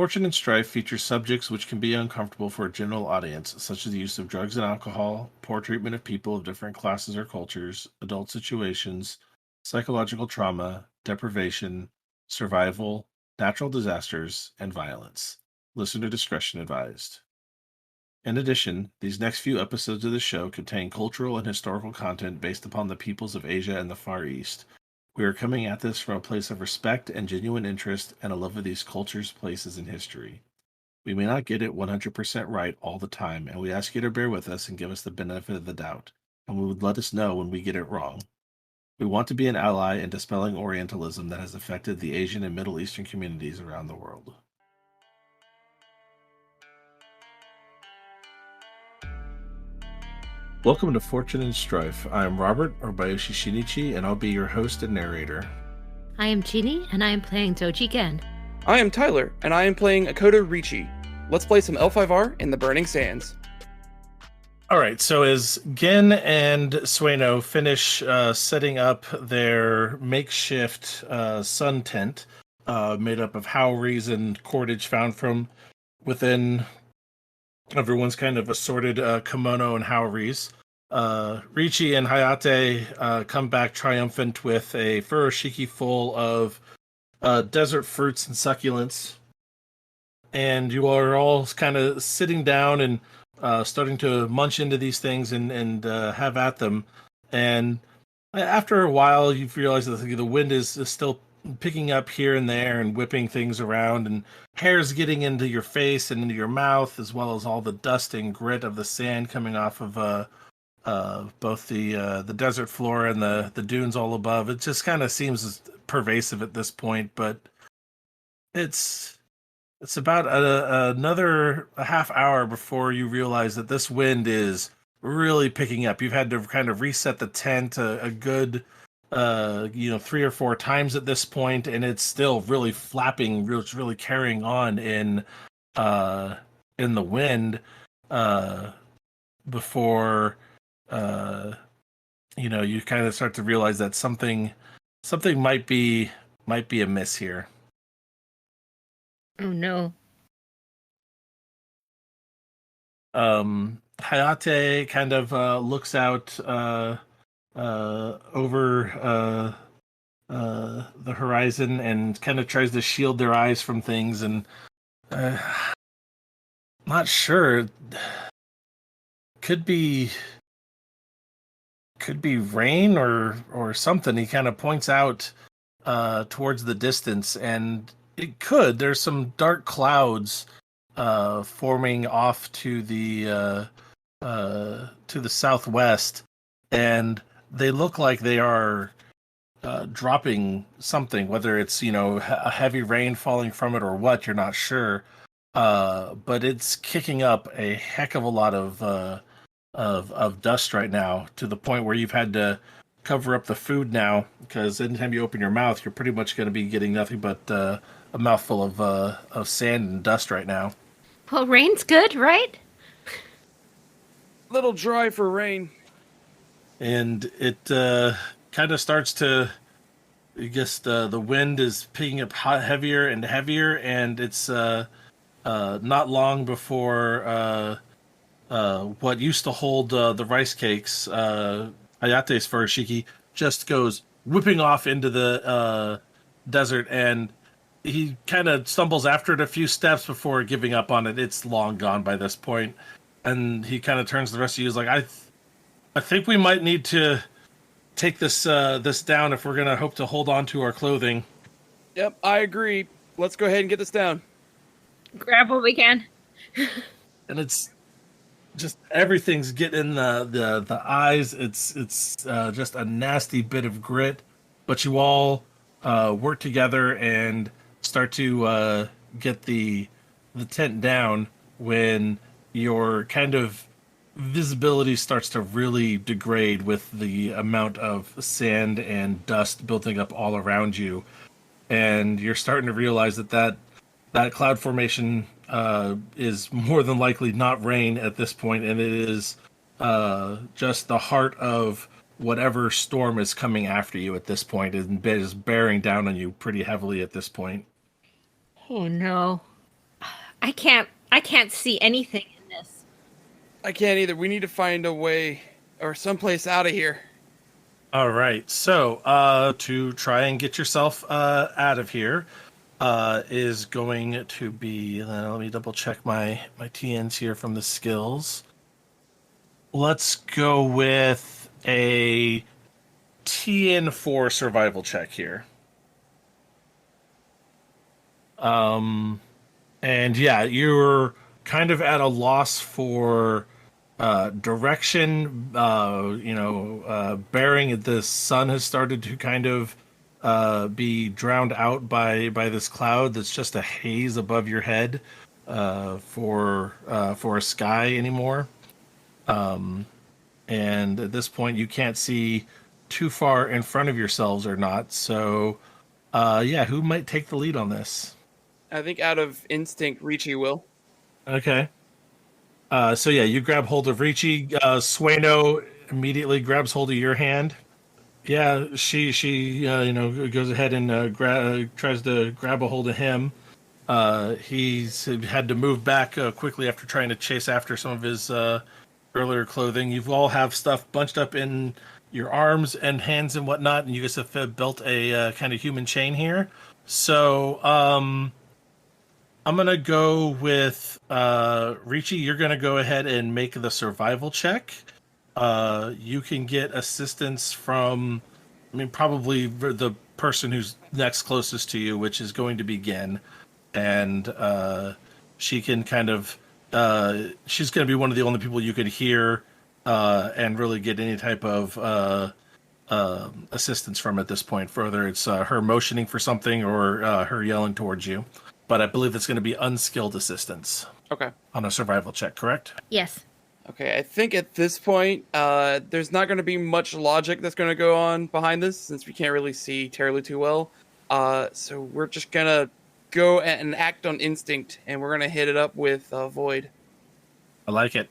Fortune and Strife features subjects which can be uncomfortable for a general audience, such as the use of drugs and alcohol, poor treatment of people of different classes or cultures, adult situations, psychological trauma, deprivation, survival, natural disasters, and violence. Listener discretion advised. In addition, these next few episodes of the show contain cultural and historical content based upon the peoples of Asia and the Far East. We are coming at this from a place of respect and genuine interest and a love of these cultures, places, and history. We may not get it 100% right all the time, and we ask you to bear with us and give us the benefit of the doubt, and we would let us know when we get it wrong. We want to be an ally in dispelling Orientalism that has affected the Asian and Middle Eastern communities around the world. Welcome to Fortune and Strife. I am Robert, or Bayoshi Shinichi, and I'll be your host and narrator. I am Jeanne, and I am playing Doji Gen. I am Tyler, and I am playing Akoto Ricci. Let's play some L5R in the Burning Sands. All right, so as Gen and Sueno finish setting up their makeshift sun tent made up of houris and cordage found from within everyone's kind of assorted kimono and houris, Ricci and Hayate come back triumphant with a furoshiki full of desert fruits and succulents. And you are all kind of sitting down and starting to munch into these things and have at them. And after a while, you've realized that the wind is still picking up here and there and whipping things around, and hair's getting into your face and into your mouth, as well as all the dust and grit of the sand coming off of both the desert floor and the dunes all above. It just kind of seems pervasive at this point, but it's about another half hour before you realize that this wind is really picking up. You've had to kind of reset the tent a good 3 or 4 times at this point, and it's still really flapping, really carrying on in the wind before you kind of start to realize that something might be amiss here. Oh no. Hayate kind of looks out over the horizon and kind of tries to shield their eyes from things, and not sure. Could be rain or something. He kind of points out towards the distance, and it could. There's some dark clouds forming off to the southwest, and they look like they are dropping something. Whether it's a heavy rain falling from it or what, you're not sure. But it's kicking up a heck of a lot of dust right now, to the point where you've had to cover up the food now, because anytime you open your mouth, you're pretty much going to be getting nothing but a mouthful of sand and dust right now. Well, rain's good, right? Little dry for rain. And it kind of starts to, I guess the wind is picking up heavier and heavier, and it's not long before what used to hold the rice cakes, Hayate's furoshiki, just goes whipping off into the desert, and he kind of stumbles after it a few steps before giving up on it. It's long gone by this point, and he kind of turns to the rest of you, is like, I think we might need to take this down if we're gonna hope to hold on to our clothing. Yep, I agree. Let's go ahead and get this down. Grab what we can. And it's just everything's getting the eyes. It's just a nasty bit of grit, but you all work together and start to get the tent down when your kind of visibility starts to really degrade with the amount of sand and dust building up all around you, and you're starting to realize that cloud formation is more than likely not rain at this point, and it is just the heart of whatever storm is coming after you at this point, and is bearing down on you pretty heavily at this point. Oh no. I can't see anything in this. I can't either. We need to find a way or someplace out of here. All right. So, to try and get yourself out of here, is going to be. Let me double check my TNs here from the skills. Let's go with a TN4 survival check here. And yeah, you're kind of at a loss for direction. Bearing. The sun has started to kind of be drowned out by this cloud that's just a haze above your head for a sky anymore. And at this point, you can't see too far in front of yourselves or not. So, yeah, who might take the lead on this? I think out of instinct, Ricci will. Okay. So yeah, you grab hold of Ricci. Sueno immediately grabs hold of your hand. Yeah, she goes ahead and tries to grab a hold of him. He's had to move back quickly after trying to chase after some of his earlier clothing. You all have stuff bunched up in your arms and hands and whatnot, and you guys have built a kind of human chain here. So, I'm going to go with Ricci. You're going to go ahead and make the survival check. You can get assistance from, probably the person who's next closest to you, which is going to be Jeanne. And she can kind of, she's going to be one of the only people you could hear and really get any type of assistance from at this point. Further, it's her motioning for something or her yelling towards you. But I believe it's going to be unskilled assistance. Okay. On a survival check, correct? Yes. Okay, I think at this point, there's not going to be much logic that's going to go on behind this, since we can't really see terribly too well. So we're just going to go and act on instinct, and we're going to hit it up with Void. I like it.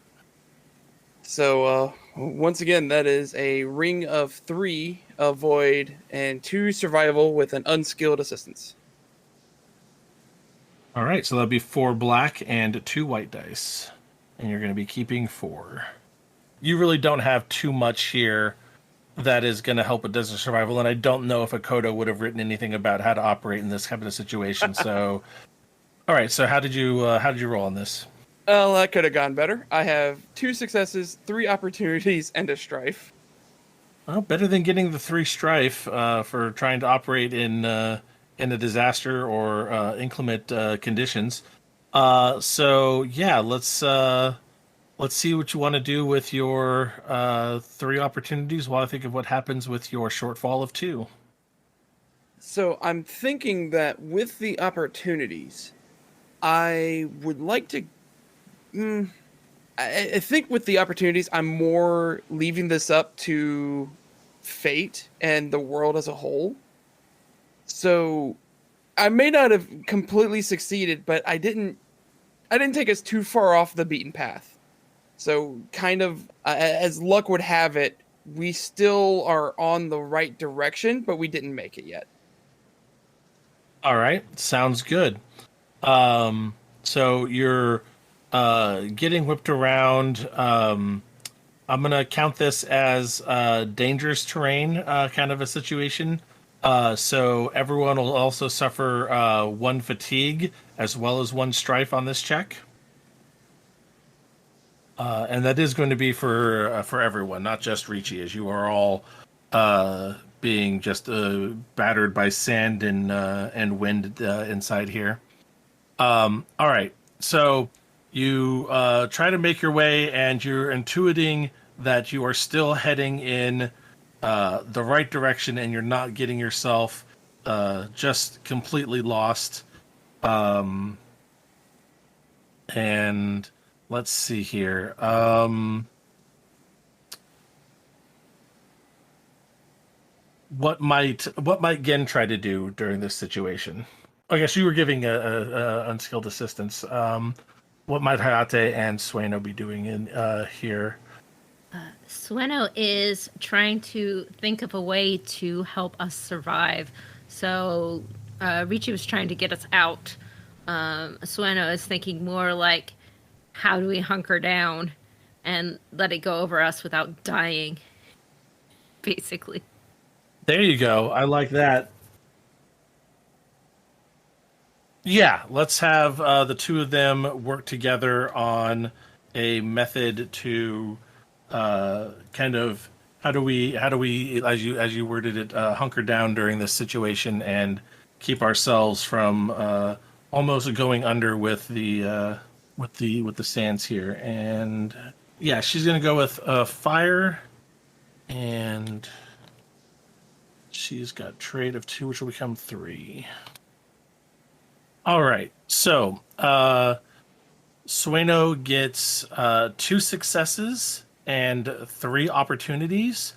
So, once again, that is a ring of 3 of Void and 2 survival with an unskilled assistance. All right, so that'll be 4 black and 2 white dice. And you're going to be keeping 4. You really don't have too much here that is going to help with desert survival, and I don't know if Akoto would have written anything about how to operate in this kind of a situation. So, all right, so how did you roll on this? Well, that could have gone better. I have 2 successes, 3 opportunities, and a strife. Well, better than getting the 3 strife for trying to operate in a disaster or inclement conditions. So yeah, let's see what you want to do with your 3 opportunities while I think of what happens with your shortfall of 2. So I'm thinking that with the opportunities, I would like to. I think with the opportunities, I'm more leaving this up to fate and the world as a whole. So I may not have completely succeeded, but I didn't take us too far off the beaten path. So kind of as luck would have it, we still are on the right direction, but we didn't make it yet. All right, sounds good. So you're getting whipped around. I'm gonna count this as dangerous terrain, kind of a situation. So everyone will also suffer 1 fatigue as well as 1 strife on this check. And that is going to be for everyone, not just Ricci, as you are all being just battered by sand and wind inside here. All right, so you try to make your way, and you're intuiting that you are still heading in the right direction, and you're not getting yourself just completely lost. And let's see here. What might Gen try to do during this situation? I guess you were giving a unskilled assistance. What might Hayate and Sueno be doing in here? Sueno is trying to think of a way to help us survive. So Ricci was trying to get us out Sueno is thinking more like, how do we hunker down and let it go over us without dying, basically. There you go. I like that. Yeah, let's have the two of them work together on a method to kind of how do we as you worded it, hunker down during this situation and keep ourselves from almost going under with the sands here. And yeah, she's gonna go with fire, and she's got trade of 2, which will become 3. All right, so Sueno gets 2 successes and 3 opportunities,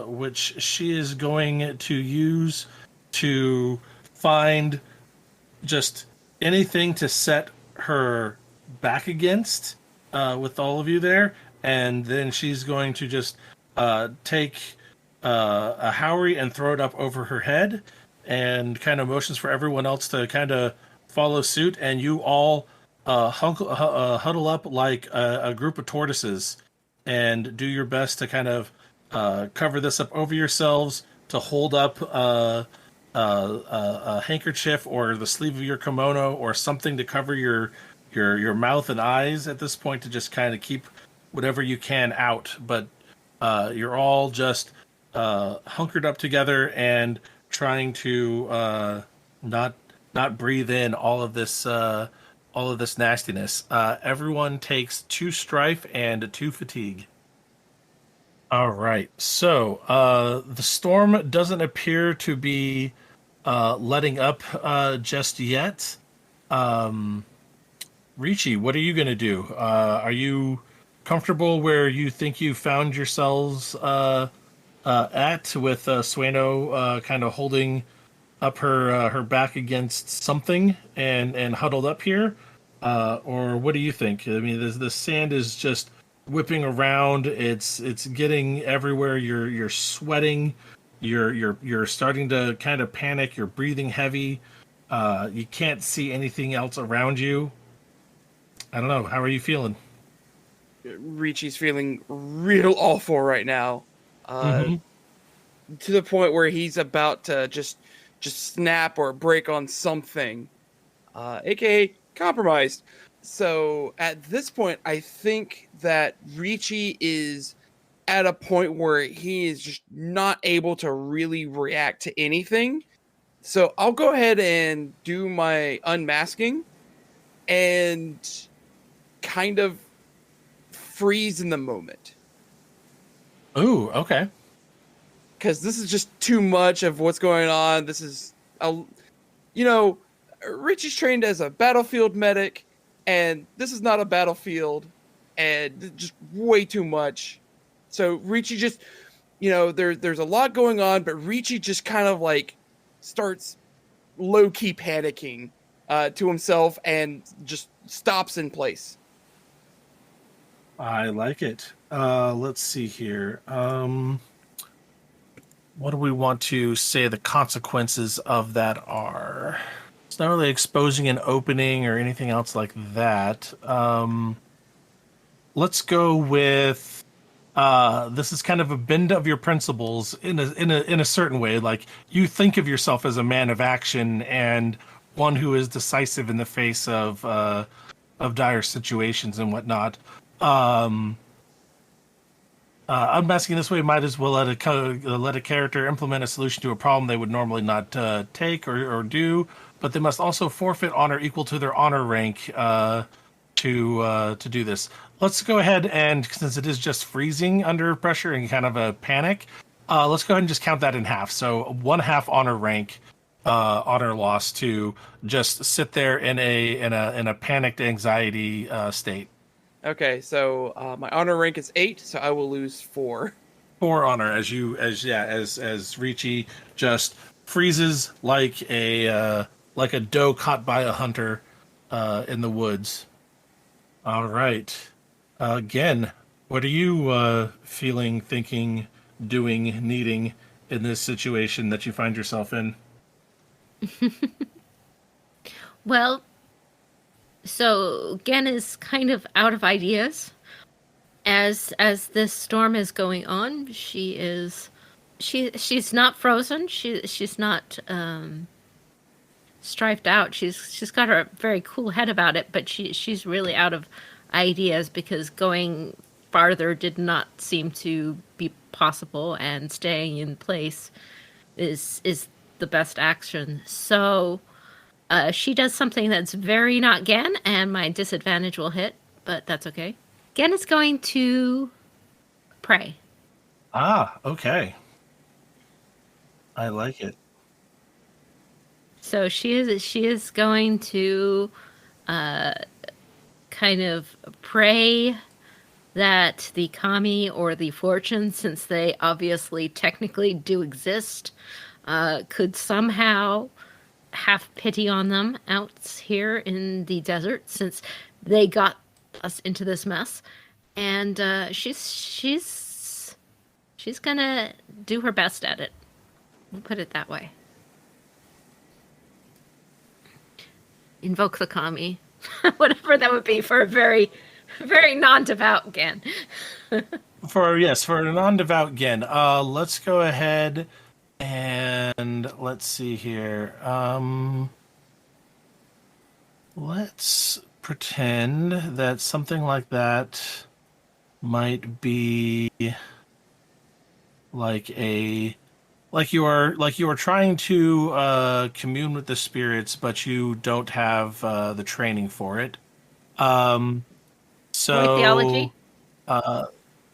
which she is going to use to find just anything to set her back against with all of you there. And then she's going to just take a Howery and throw it up over her head, and kind of motions for everyone else to kind of follow suit. And you all huddle up like a group of tortoises and do your best to kind of cover this up over yourselves, to hold up a handkerchief or the sleeve of your kimono or something to cover your mouth and eyes at this point, to just kind of keep whatever you can out. But you're all just hunkered up together and trying to not breathe in all of this nastiness. Everyone takes 2 strife and 2 fatigue. All right. So the storm doesn't appear to be letting up just yet. Ricci, what are you going to do? Are you comfortable where you think you found yourselves at, with Sueno kind of holding up her back against something and huddled up here, or what do you think? I mean, the sand is just whipping around. It's getting everywhere. You're sweating. You're starting to kind of panic. You're breathing heavy. You can't see anything else around you. I don't know. How are you feeling? Ricci's feeling real awful right now, Mhm. to the point where he's about to just snap or break on something, aka compromised. So at this point, I think that Ricci is at a point where he is just not able to really react to anything. So I'll go ahead and do my unmasking and kind of freeze in the moment. Ooh, okay. Because this is just too much of what's going on. This is, Richie's trained as a battlefield medic, and this is not a battlefield, and just way too much. So Richie just, there's a lot going on, but Richie just kind of like starts low-key panicking to himself and just stops in place. I like it. Let's see here. What do we want to say the consequences of that are? It's not really exposing an opening or anything else like that. Let's go with this is kind of a bend of your principles in a certain way. Like, you think of yourself as a man of action and one who is decisive in the face of dire situations and whatnot. Unmasking this way might as well let a character implement a solution to a problem they would normally not take or do, but they must also forfeit honor equal to their honor rank to do this. Let's go ahead and, since it is just freezing under pressure and kind of a panic, let's go ahead and just count that in half. So 1/2 honor rank, honor loss, to just sit there in a panicked anxiety state. Okay, so my honor rank is 8, so I will lose 4. 4 honor as Ricci just freezes like a doe caught by a hunter in the woods. All right. Again, what are you feeling, thinking, doing, needing in this situation that you find yourself in? Well, so Gen is kind of out of ideas. As this storm is going on, she's not frozen. She's not strifed out. She's got her very cool head about it, but she's really out of ideas because going farther did not seem to be possible, and staying in place is the best action. So she does something that's very not Gen, and my disadvantage will hit, but that's okay. Gen is going to pray. Ah, okay. I like it. So she is going to kind of pray that the kami or the fortune, since they obviously technically do exist, could somehow have pity on them out here in the desert, since they got us into this mess. And she's gonna do her best at it. We'll put it that way. Invoke the kami, whatever that would be for a very, very non-devout Gen. For a non-devout Gen, let's go ahead and let's see here. Let's pretend that something like that might be like you are trying to commune with the spirits, but you don't have the training for it. So Void theology.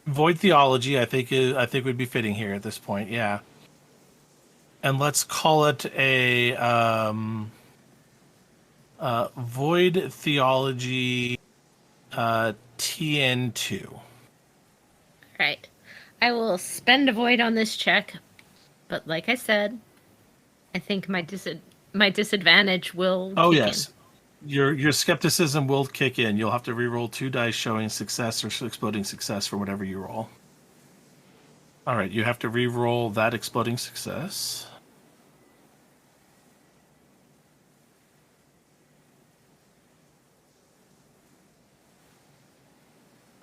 Void theology, I think would be fitting here at this point. Yeah, and let's call it a void theology TN2. Right. I will spend a void on this check, but like I said, I think my disadvantage will. Oh kick yes. in. Your skepticism will kick in. You'll have to re-roll 2 dice showing success or exploding success for whatever you roll. All right, you have to re-roll that exploding success.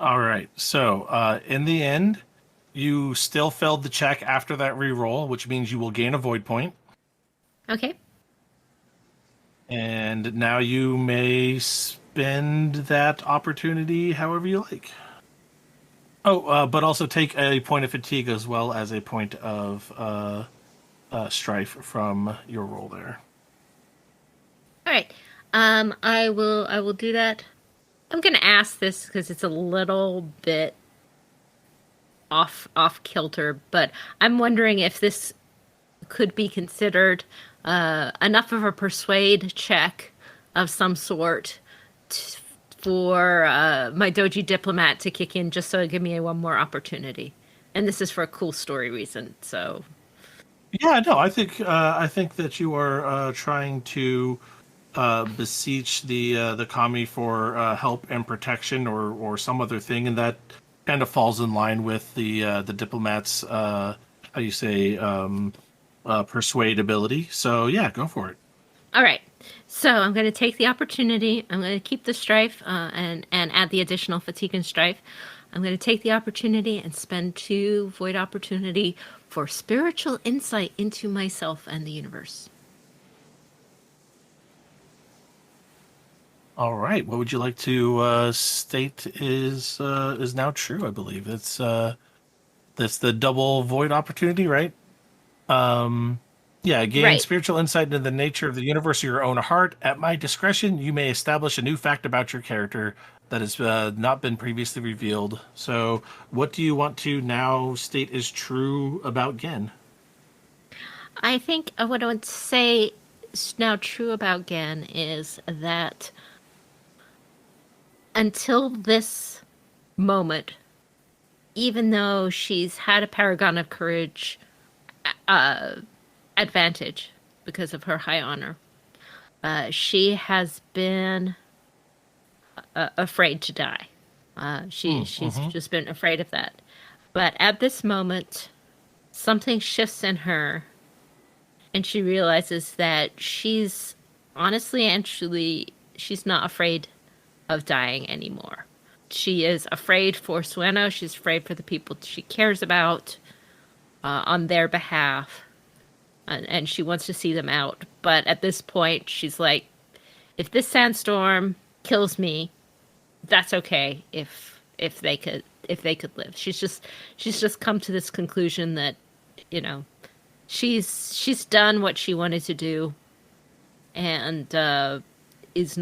All right, so in the end, you still failed the check after that re-roll, which means you will gain a void point. Okay. And now you may spend that opportunity however you like. Oh, but also take a point of fatigue as well as a point of strife from your roll there. All right. I will do that. I'm gonna ask this because it's a little bit off kilter, but I'm wondering if this could be considered enough of a persuade check of some sort for my Doji diplomat to kick in, just so it give me one more opportunity. And this is for a cool story reason. So yeah, no, I think that you are trying to beseech the kami for help and protection or some other thing, and that kind of falls in line with the diplomat's how you say persuade ability. So yeah, go for it. all right. So I'm going to take the opportunity. I'm going to keep the strife and add the additional fatigue and strife. I'm going to take the opportunity and spend 2 void opportunity for spiritual insight into myself and the universe. All right, what would you like to state is now true? I believe that's the double void opportunity, right? Yeah, gain Right. spiritual insight into the nature of the universe of your own heart. At my discretion, you may establish a new fact about your character that has not been previously revealed. So, what do you want to now state is true about Gen? I think what I would say is now true about Gan is that until this moment, even though she's had a Paragon of Courage advantage because of her high honor, she has been afraid to die. She's just been afraid of that. But at this moment, something shifts in her, and she realizes that she's honestly, actually, she's not afraid of dying anymore. She is afraid for Sueno. She's afraid for the people she cares about on their behalf. And she wants to see them out. But at this point, she's like, if this sandstorm kills me, that's okay if they could live. She's just come to this conclusion that, you know, she's done what she wanted to do, and is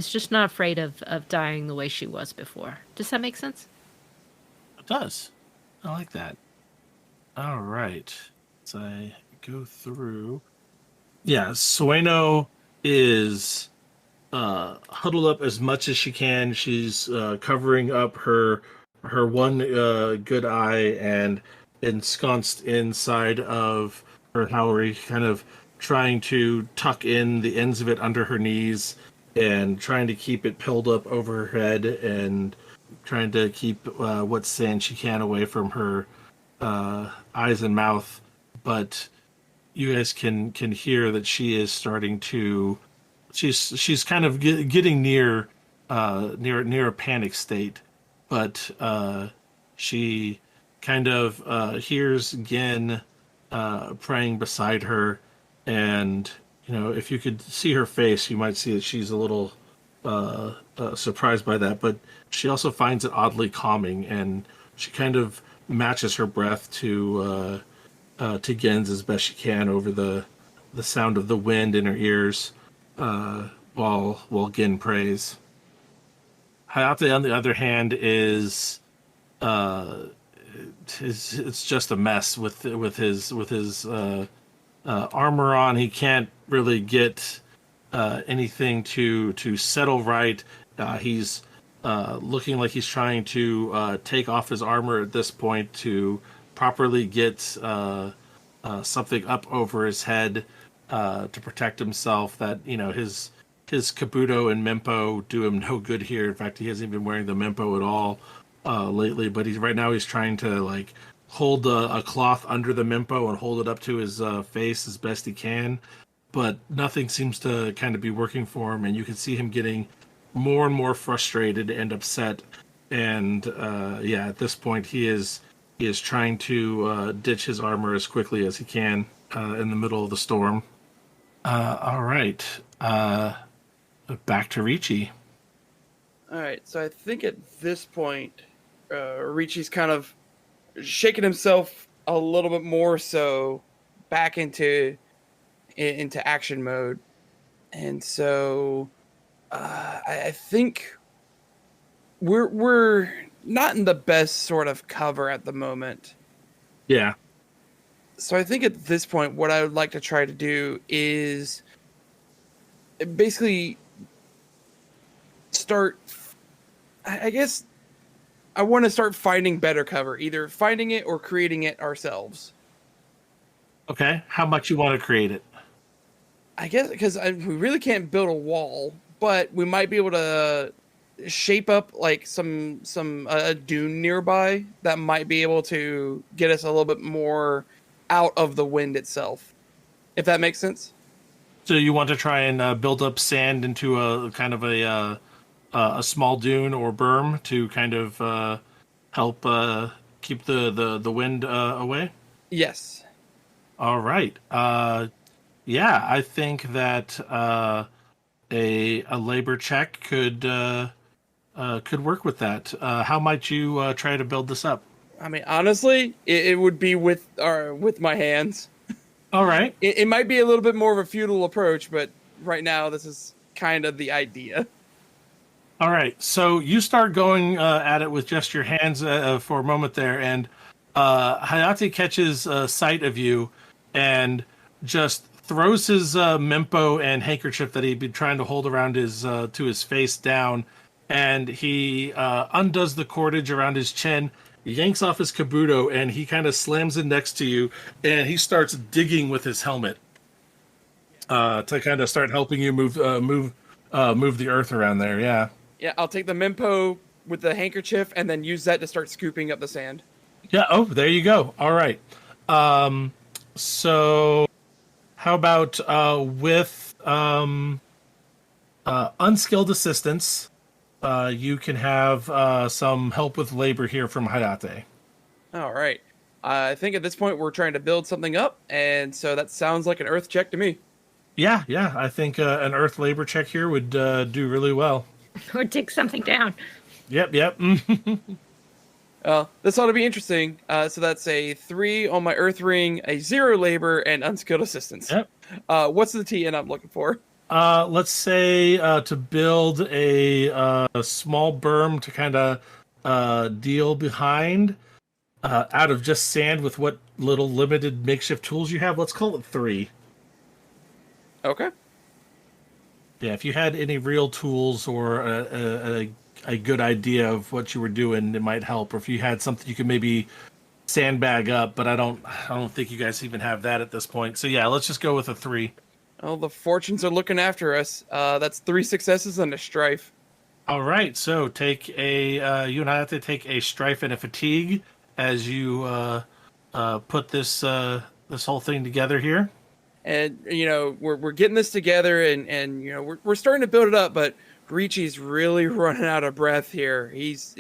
just not afraid of dying the way she was before. Does that make sense? It does. I like that. All right. As I go through. Yeah, Sueno is huddled up as much as she can. She's covering up her one good eye and ensconced inside of her Howery, kind of trying to tuck in the ends of it under her knees and trying to keep it pilled up over her head and trying to keep what sand she can away from her eyes and mouth. But you guys can hear that she is starting to she's kind of getting near a panic state, but she kind of hears Gen praying beside her, and you know, if you could see her face, you might see that she's a little surprised by that, but she also finds it oddly calming, and she kind of matches her breath to Gen's as best she can over the sound of the wind in her ears, while Gen prays. Hayate, on the other hand, is it's just a mess with his armor on. He can't really get anything to settle right. He's looking like he's trying to take off his armor at this point to properly get something up over his head to protect himself. That, you know, his kabuto and mempo do him no good here. In fact, he hasn't been wearing the mempo at all lately. But he's trying to like hold a cloth under the mempo and hold it up to his face as best he can. But nothing seems to kind of be working for him, and you can see him getting more and more frustrated and upset. And at this point, he is trying to ditch his armor as quickly as he can in the middle of the storm. All right. Back to Ricci. All right, so I think at this point, Ricci's kind of shaking himself a little bit more so back into action mode. And so I think we're not in the best sort of cover at the moment. Yeah. So I think at this point, what I would like to try to do is basically start, I guess I want to start finding better cover, either finding it or creating it ourselves. Okay. How much you want to create it? I guess because we really can't build a wall, but we might be able to shape up like some a dune nearby that might be able to get us a little bit more out of the wind itself, if that makes sense. So you want to try and build up sand into a kind of a small dune or berm to kind of help keep the wind away? Yes. All right. Yeah, I think that a labor check could work with that. How might you try to build this up? I mean, honestly, it would be with my hands. All right. It might be a little bit more of a feudal approach, but right now this is kind of the idea. All right. So you start going at it with just your hands for a moment there, and Hayate catches sight of you and just throws his mempo and handkerchief that he'd been trying to hold around his to his face down, and he undoes the cordage around his chin, yanks off his kabuto, and he kind of slams it next to you, and he starts digging with his helmet to kind of start helping you move the earth around there. Yeah. Yeah, I'll take the mempo with the handkerchief and then use that to start scooping up the sand. Yeah. Oh, there you go. All right. So how about with Unskilled assistance. You can have some help with labor here from Hayate. All right. I think at this point we're trying to build something up, and so that sounds like an earth check to me. Yeah, yeah. I think an earth labor check here would do really well. Or dig something down. Yep, yep. This ought to be interesting. So that's a 3 on my earth ring, a 0 labor, and unskilled assistance. Yep. What's the TN I'm looking for? Let's say to build a small berm to kind of deal behind out of just sand with what little limited makeshift tools you have. Let's call it 3. Okay. Yeah, if you had any real tools or a good idea of what you were doing, it might help. Or if you had something you could maybe sandbag up, but I don't think you guys even have that at this point. So yeah, let's just go with a 3. Oh, the fortunes are looking after us. That's 3 successes and a strife. All right, so take a you and I have to take a strife and a fatigue as you put this this whole thing together here. And we're getting this together, and we're starting to build it up, but Ricci's really running out of breath here. He's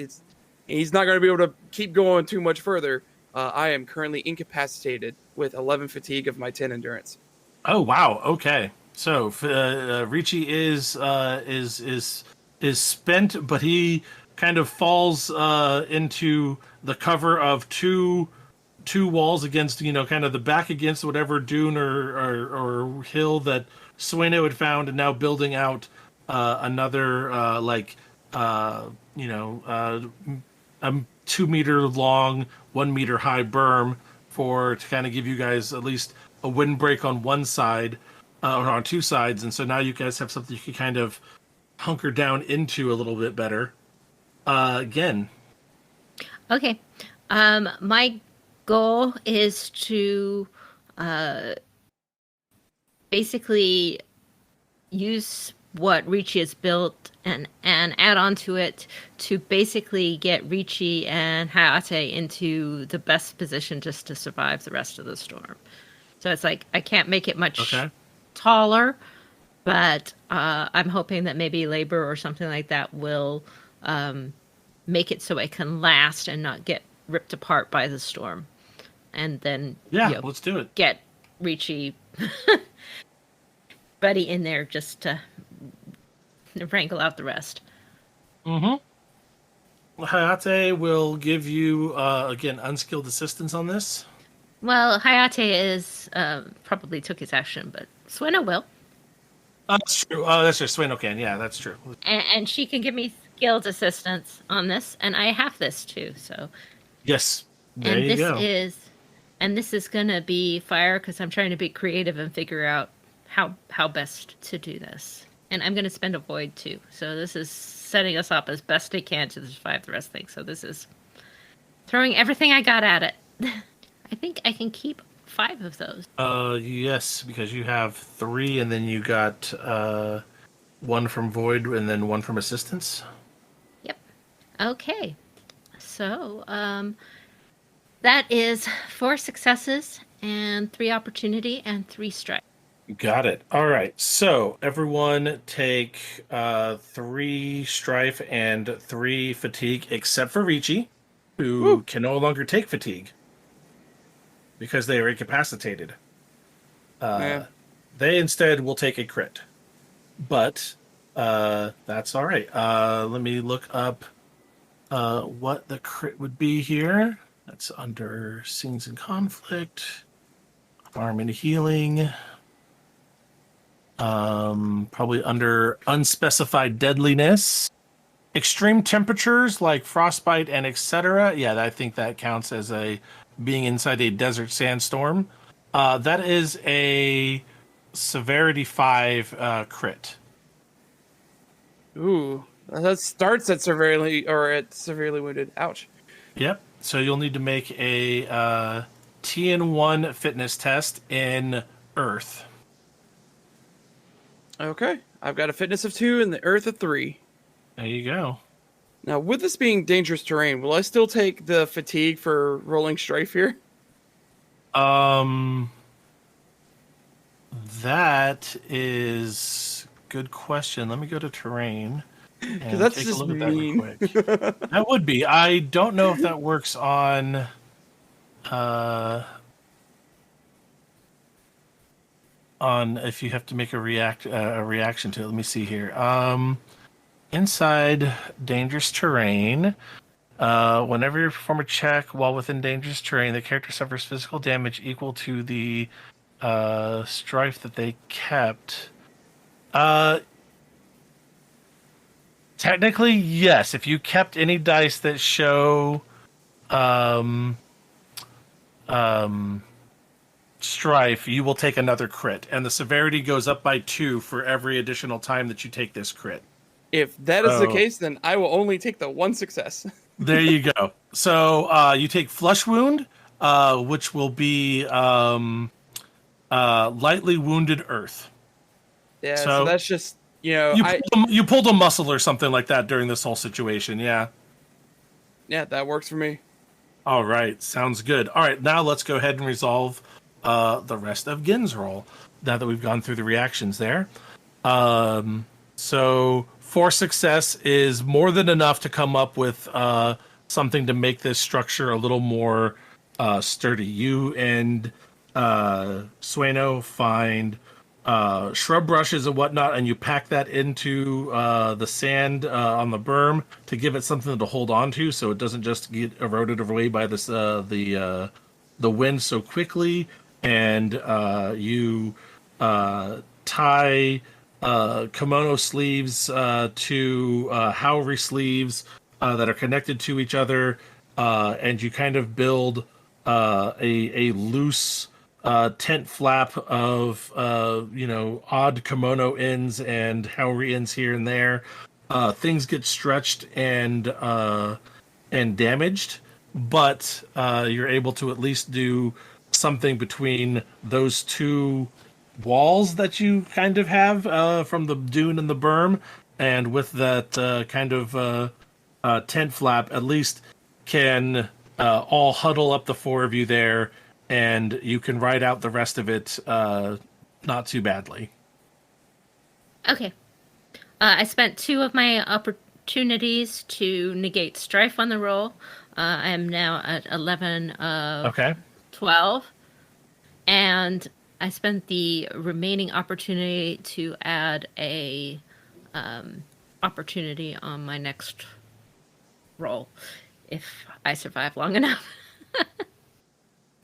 not going to be able to keep going too much further. I am currently incapacitated with 11 fatigue of my 10 endurance. Oh wow, okay. So Ricci is spent, but he kind of falls into the cover of two walls against, kind of the back against whatever dune or hill that Sueno had found, and now building out another a 2-meter long, 1-meter high berm to kind of give you guys at least a windbreak on one side or on two sides. And so now you guys have something you can kind of hunker down into a little bit better. Again. Okay. My goal is to basically use what Ricci has built and add on to it to basically get Ricci and Hayate into the best position just to survive the rest of the storm. So it's like I can't make it much taller, but I'm hoping that maybe labor or something like that will make it so it can last and not get ripped apart by the storm. And then let's do it. Get Ricci buddy in there just to wrangle out the rest. Mm-hmm. Hayate will give you again unskilled assistance on this. Well, Hayate is probably took his action, but Sueno will. That's true. That's true. Sueno can. Yeah, that's true. And she can give me skilled assistance on this, and I have this too. So yes, there you go. This is gonna be fire because I'm trying to be creative and figure out how best to do this. And I'm gonna spend a void too. So this is setting us up as best I can to survive the rest of things. So this is throwing everything I got at it. I think I can keep 5 of those. Yes, because you have 3, and then you got 1 from void, and then 1 from assistance. Yep. Okay. So that is 4 successes and 3 opportunity and 3 strike. Got it. All right. So everyone take 3 strife and 3 fatigue, except for Ricci, who can no longer take fatigue because they are incapacitated. They instead will take a crit, but that's all right. Let me look up what the crit would be here. That's under scenes in conflict, harm and healing. Probably under unspecified deadliness, extreme temperatures like frostbite and etc. Yeah, I think that counts as being inside a desert sandstorm. That is a severity 5 crit. Ooh, that starts at severely wounded. Ouch. Yep. So you'll need to make a TN1 fitness test in Earth. Okay, I've got a fitness of 2 and the earth of 3. There you go. Now, with this being dangerous terrain, will I still take the fatigue for rolling strife here? Let's That is good question. Let me go to terrain Because and that's take a just look at that real mean. quick. That would be. I don't know if that works on if you have to make a reaction to it. Let me see here. Inside dangerous terrain. Whenever you perform a check while within dangerous terrain, the character suffers physical damage equal to the strife that they kept. Technically, yes. If you kept any dice that show um, strife, you will take another crit, and the severity goes up by 2 for every additional time that you take this crit. If that is the So case, then I will only take the one success. there you go. So you take flesh wound, which will be lightly wounded earth. Yeah, so So that's just you pulled a muscle or something like that during this whole situation. Yeah. yeah, that works for me. All right, sounds good. All right, now let's go ahead and resolve the rest of Gin's roll. Now that we've gone through the reactions there, so 4 success is more than enough to come up with something to make this structure a little more sturdy. You and Sueno find shrub brushes and whatnot, and you pack that into the sand on the berm to give it something to hold on to, so it doesn't just get eroded away by this the wind so quickly. And you tie kimono sleeves to Howry sleeves that are connected to each other, and you kind of build a loose tent flap of odd kimono ends and Howry ends here and there. Things get stretched and damaged, but you're able to at least do something between those two walls that you kind of have from the dune and the berm, and with that kind of tent flap, at least can all huddle up, the 4 of you there, and you can ride out the rest of it not too badly. Okay. I spent 2 of my opportunities to negate strife on the roll. I am now at 11 of Okay. 12. And I spent the remaining opportunity to add a opportunity on my next roll if I survive long enough.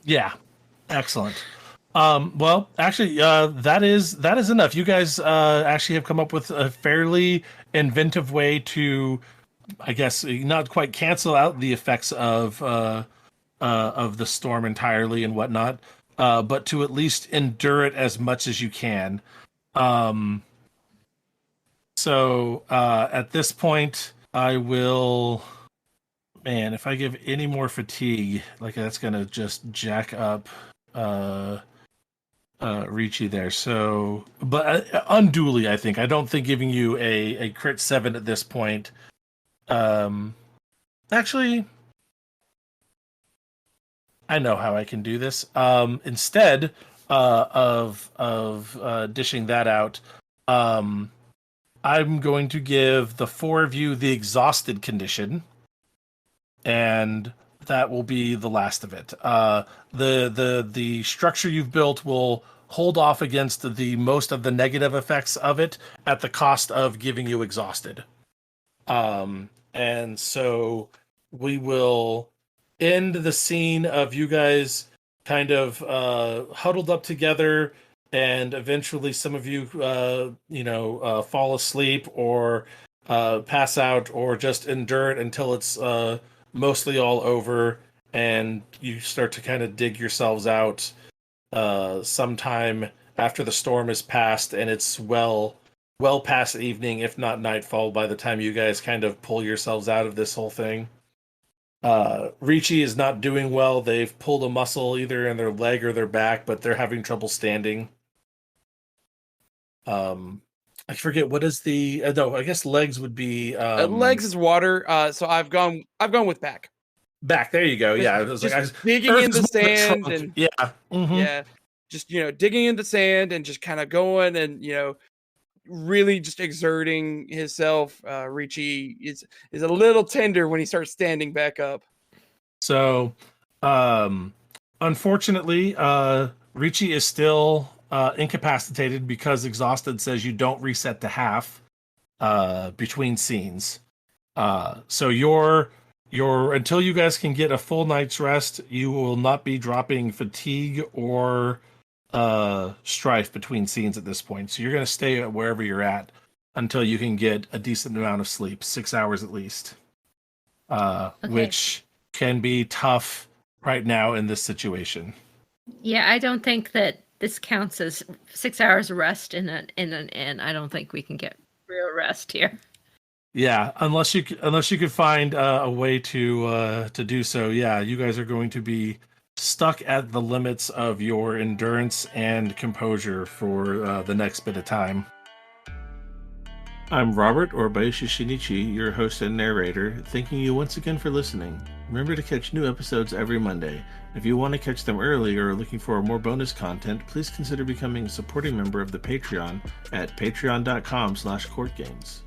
Yeah, excellent. Well, actually, that is enough. You guys actually have come up with a fairly inventive way to, I guess, not quite cancel out the effects of the storm entirely and whatnot, but to at least endure it as much as you can. So at this point, I will. Man, if I give any more fatigue, like that's gonna just jack up Ricci there. So, but unduly, I think. I don't think giving you a crit 7 at this point. Actually, I know how I can do this. Instead of dishing that out, I'm going to give the 4 of you the exhausted condition, and that will be the last of it. The structure you've built will hold off against the most of the negative effects of it at the cost of giving you exhausted. And so we will end the scene of you guys kind of huddled up together, and eventually some of you fall asleep or pass out or just endure it until it's mostly all over, and you start to kind of dig yourselves out sometime after the storm is past, and it's well past evening, if not nightfall, by the time you guys kind of pull yourselves out of this whole thing. Ricci is not doing well. They've pulled a muscle either in their leg or their back, but they're having trouble standing. I forget what is the no. I guess legs would be Legs is water. So I've gone with back. Back. There you go. Just- Yeah, it was just like digging in the sand and yeah. Mm-hmm. yeah. just, digging into sand and just kind of going and, really just exerting himself. Ricci is a little tender when he starts standing back up. So, unfortunately, Ricci is still incapacitated because exhausted says you don't reset to half between scenes. So your until you guys can get a full night's rest, you will not be dropping fatigue or strife between scenes at this point. So you're going to stay at wherever you're at until you can get a decent amount of sleep, 6 hours at least, which can be tough right now in this situation. Yeah, I don't think that this counts as 6 hours of rest in an inn. I don't think we can get real rest here. Yeah, unless you could find a way to do so. Yeah, you guys are going to be stuck at the limits of your endurance and composure for the next bit of time. I'm Robert, or Bayoshi Shinichi, your host and narrator, thanking you once again for listening. Remember to catch new episodes every Monday. If you want to catch them early or are looking for more bonus content, please consider becoming a supporting member of the Patreon at patreon.com/CourtGames.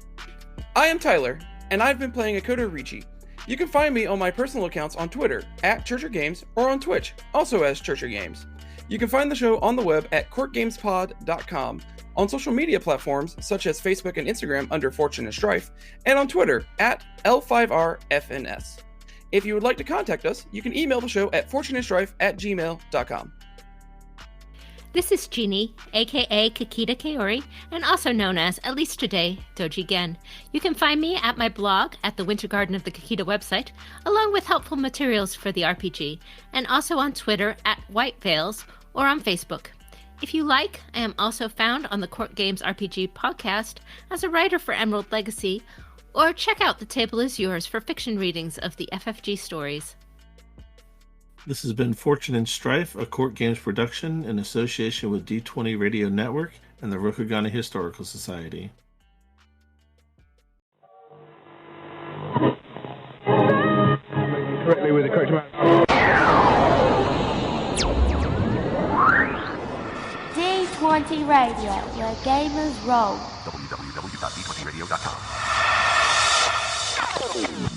I am Tyler, and I've been playing Akoto Ricci. You can find me on my personal accounts on Twitter, @ChurcherGames, or on Twitch, also as ChurcherGames. You can find the show on the web at CourtGamesPod.com, on social media platforms such as Facebook and Instagram under Fortune and Strife, and on Twitter @L5RFNS. If you would like to contact us, you can email the show at fortuneandstrife@gmail.com. This is Jeanne, aka Kakita Kaori, and also known as, at least today, Doji Gen. You can find me at my blog at the Winter Garden of the Kakita website, along with helpful materials for the RPG, and also on Twitter @WhiteVeils or on Facebook. If you like, I am also found on the Court Games RPG podcast as a writer for Emerald Legacy, or check out The Table Is Yours for fiction readings of the FFG stories. This has been Fortune and Strife, a Court Games production in association with D20 Radio Network and the Rokugana Historical Society. Correctly with the correct amount. D20 Radio, where gamers roll. www.d20radio.com